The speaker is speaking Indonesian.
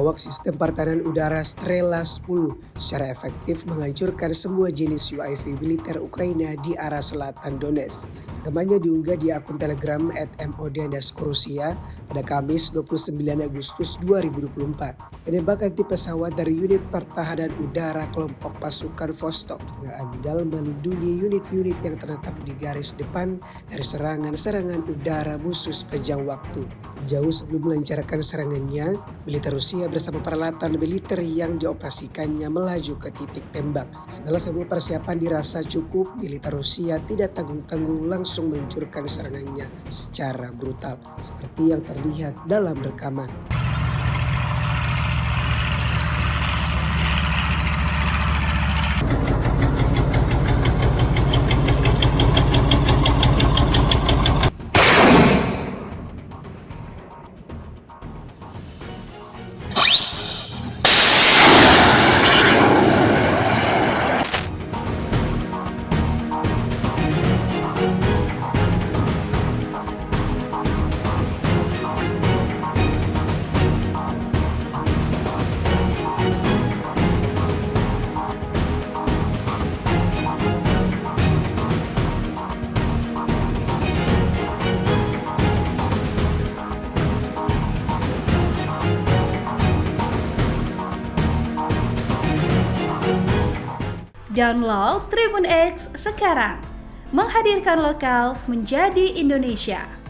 Awak sistem pertahanan udara Strela 10 secara efektif menghancurkan semua jenis UAV militer Ukraina di arah selatan Donetsk. Rekamannya diunggah di akun Telegram @mod_Rusia pada Kamis 29 Agustus 2024. Penembakan tipe pesawat dari unit pertahanan udara kelompok pasukan Vostok dengan andal melindungi unit-unit yang terletak di garis depan dari serangan-serangan udara musuh sepanjang waktu. Jauh sebelum melancarkan serangannya, militer Rusia bersama peralatan militer yang dioperasikannya melaju ke titik tembak. Setelah semua persiapan dirasa cukup, militer Rusia tidak tanggung-tanggung langsung meluncurkan serangannya secara brutal, seperti yang terlihat dalam rekaman. Download Tribun X sekarang, menghadirkan lokal menjadi Indonesia.